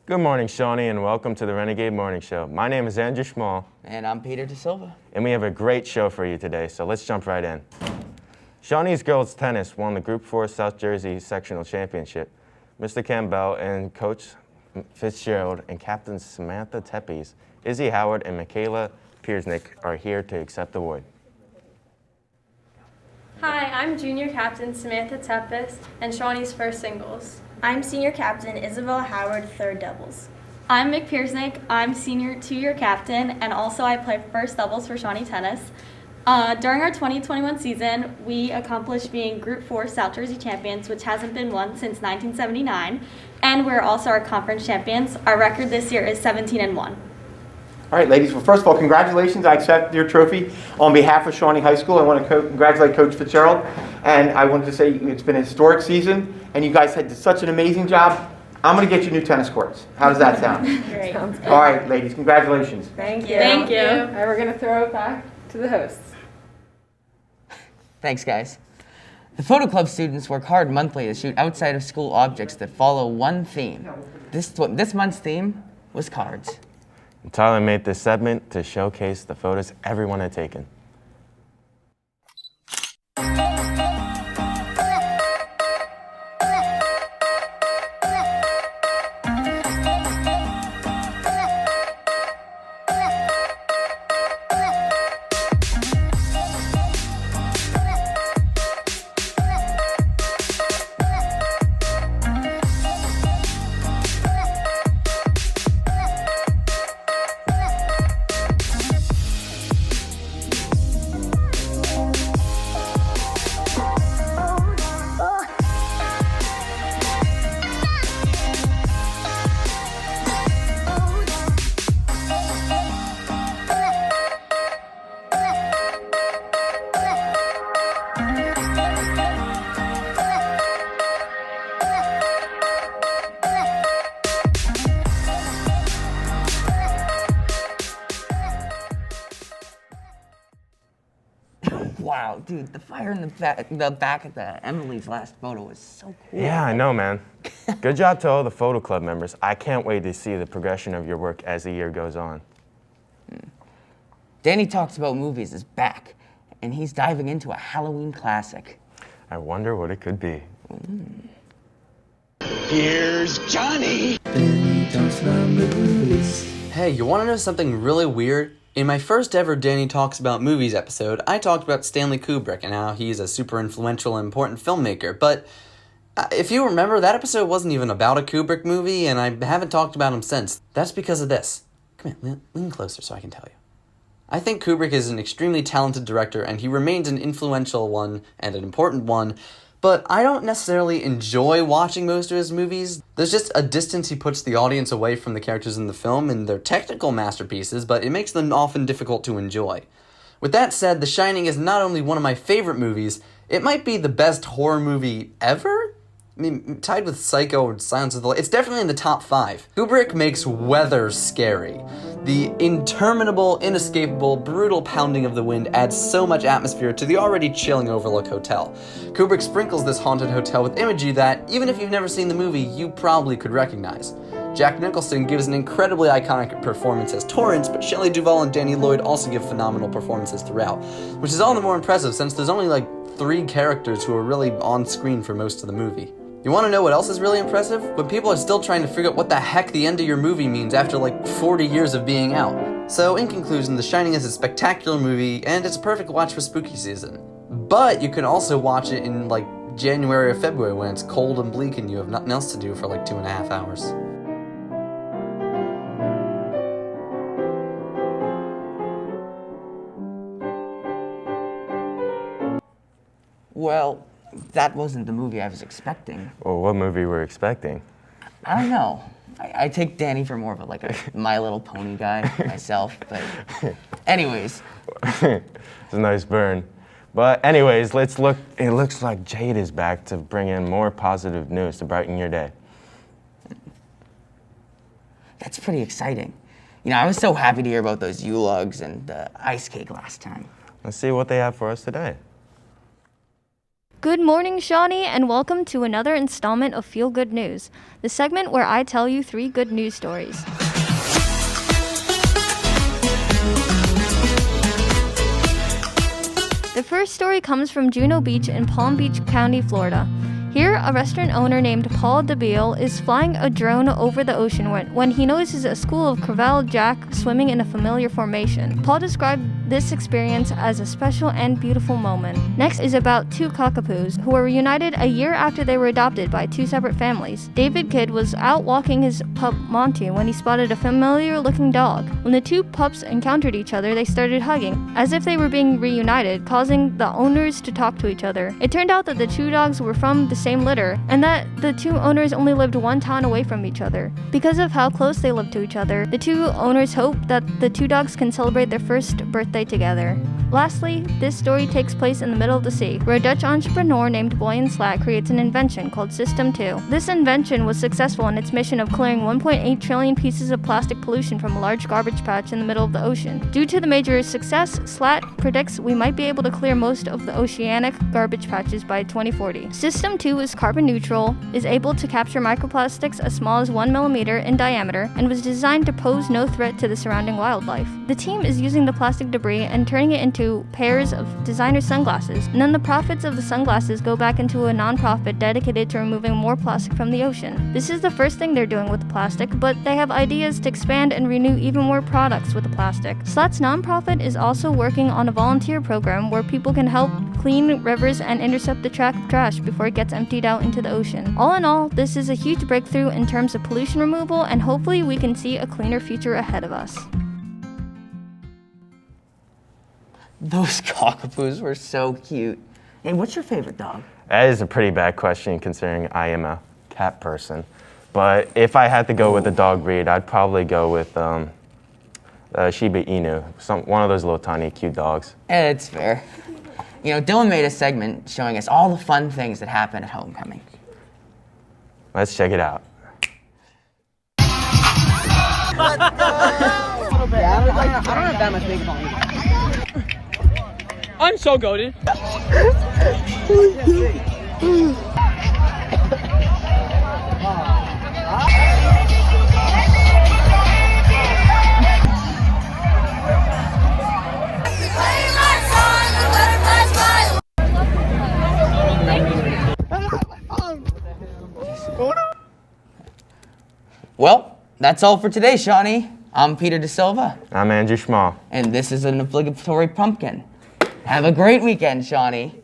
Good morning, Shawnee, and welcome to the Renegade Morning Show. My name is Andrew Schmal. And I'm Peter DeSilva. And we have a great show for you today, so let's jump right in. Shawnee Girls Tennis won the Group 4 South Jersey Sectional Championship. Mr. Campbell and Coach Fitgerald and Captain Samantha Tepes, Izzy Howard, and Makayla Pierznik are here to accept the award. Hi, I'm Junior Captain Samantha Tepes and Shawnee's first singles. I'm Senior Captain Izzy Howard, third doubles. I'm Makayla Pierznik. I'm Senior 2-year Captain, and also I play first doubles for Shawnee Tennis. During our 2021 season, we accomplished being Group 4 South Jersey champions, which hasn't been won since 1979, and we're also our conference champions. Our record this year is 17-1. All right, ladies. Well, first of all, congratulations. I accept your trophy on behalf of Shawnee High School. I want to congratulate Coach Fitgerald, and I wanted to say it's been a historic season, and you guys had such an amazing job. I'm going to get you new tennis courts. How does that sound? Great. All right, ladies. Congratulations. Thank you. Thank you. All right, we're going to throw it back to the hosts. Thanks, guys. The Photo Club students work hard monthly to shoot outside of school objects that follow one theme. This month's theme was cards. And Tyler made this segment to showcase the photos everyone had taken. Wow, dude, the fire in the back of Emily's last photo was so cool. Yeah, I know, man. Good job to all the Photo Club members. I can't wait to see the progression of your work as the year goes on. Danny Talks About Movies is back, and he's diving into a Halloween classic. I wonder what it could be. Here's Johnny! Hey, you want to know something really weird? In my first ever Danny Talks About Movies episode, I talked about Stanley Kubrick and how he's a super influential and important filmmaker, but if you remember, that episode wasn't even about a Kubrick movie, and I haven't talked about him since. That's because of this. Come here, lean closer so I can tell you. I think Kubrick is an extremely talented director, and he remains an influential one and an important one, but I don't necessarily enjoy watching most of his movies. There's just a distance he puts the audience away from the characters in the film, and they're technical masterpieces, but it makes them often difficult to enjoy. With that said, The Shining is not only one of my favorite movies, it might be the best horror movie ever? I mean, tied with Psycho and Silence of the Lambs, it's definitely in the top 5. Kubrick makes weather scary. The interminable, inescapable, brutal pounding of the wind adds so much atmosphere to the already chilling Overlook Hotel. Kubrick sprinkles this haunted hotel with imagery that, even if you've never seen the movie, you probably could recognize. Jack Nicholson gives an incredibly iconic performance as Torrance, but Shelley Duvall and Danny Lloyd also give phenomenal performances throughout, which is all the more impressive since there's only like 3 characters who are really on screen for most of the movie. You want to know what else is really impressive? When people are still trying to figure out what the heck the end of your movie means after like 40 years of being out. So in conclusion, The Shining is a spectacular movie, and it's a perfect watch for spooky season. But you can also watch it in like January or February when it's cold and bleak and you have nothing else to do for like 2.5 hours. Well, that wasn't the movie I was expecting. Well, what movie were you expecting? I don't know. I take Danny for more of a My Little Pony guy myself, but anyways. It's a nice burn. But anyways, let's look. It looks like Jade is back to bring in more positive news to brighten your day. That's pretty exciting. You know, I was so happy to hear about those U-Lugs and the ice cake last time. Let's see what they have for us today. Good morning, Shawnee, and welcome to another installment of Feel Good News, the segment where I tell you 3 good news stories. The first story comes from Juno Beach in Palm Beach County, Florida. Here, a restaurant owner named Paul DeBeal is flying a drone over the ocean when he notices a school of crevalle jack swimming in a familiar formation. Paul described this experience as a special and beautiful moment. Next is about 2 cockapoos who were reunited a year after they were adopted by 2 separate families. David Kidd was out walking his pup Monty when he spotted a familiar-looking dog. When the 2 pups encountered each other, they started hugging, as if they were being reunited, causing the owners to talk to each other. It turned out that the 2 dogs were from the same litter, and that the 2 owners only lived 1 town away from each other. Because of how close they lived to each other, the 2 owners hope that the 2 dogs can celebrate their first birthday together. Lastly, this story takes place in the middle of the sea, where a Dutch entrepreneur named Boyan Slat creates an invention called System 2. This invention was successful in its mission of clearing 1.8 trillion pieces of plastic pollution from a large garbage patch in the middle of the ocean. Due to the major success, Slat predicts we might be able to clear most of the oceanic garbage patches by 2040. System 2 is carbon neutral, is able to capture microplastics as small as 1 millimeter in diameter, and was designed to pose no threat to the surrounding wildlife. The team is using the plastic debris and turning it into pairs of designer sunglasses, and then the profits of the sunglasses go back into a non-profit dedicated to removing more plastic from the ocean. This is the first thing they're doing with the plastic, but they have ideas to expand and renew even more products with the plastic. Slat's nonprofit is also working on a volunteer program where people can help clean rivers and intercept the trash before it gets emptied out into the ocean. All in all, this is a huge breakthrough in terms of pollution removal, and hopefully we can see a cleaner future ahead of us. Those cockapoos were so cute. Hey, what's your favorite dog? That is a pretty bad question considering I am a cat person. But if I had to go with a dog breed, I'd probably go with Shiba Inu, one of those little tiny cute dogs. It's fair. You know, Dylan made a segment showing us all the fun things that happen at homecoming. Let's check it out. Let's go! I don't have that much makeup on me. I'm so goated. Well, that's all for today, Shawnee. I'm Peter DeSilva. I'm Andrew Schmal. And this is an obligatory pumpkin. Have a great weekend, Shawnee.